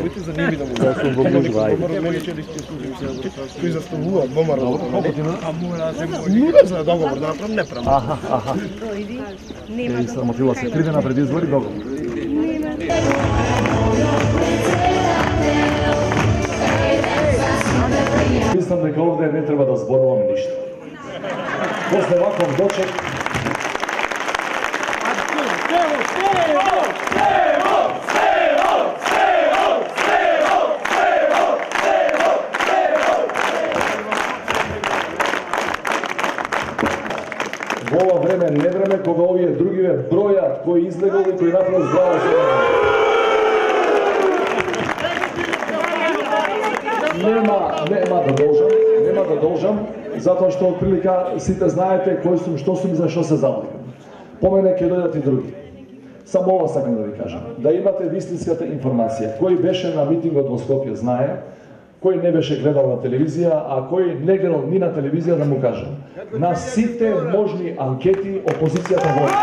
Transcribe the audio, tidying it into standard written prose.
Свети за ними да му. Да сум во гужва, ајде. Кој заставува бомар. Колку ти на? Нудам за договор да направам, не правам. Аха. Е, срамотила се. 3 дена пред избори договор. Мислам дека овде не треба да зборувам ништо. После ваков дочек во ова време, не време кога овие другиве бројат кои излегол и кои направо зглава се. Нема да должам, затоа што отприлика сите знаете кој сум, што сум и за што се залагам. По мене ќе дојдат и други. Само ова сакам да ви кажам, да имате вистинската информација. Кој беше на митингот во Скопје знае, кој не беше гледал на телевизија, а кој не гледал ни на телевизија да му кажам. На сите можни анкети опозицијата води.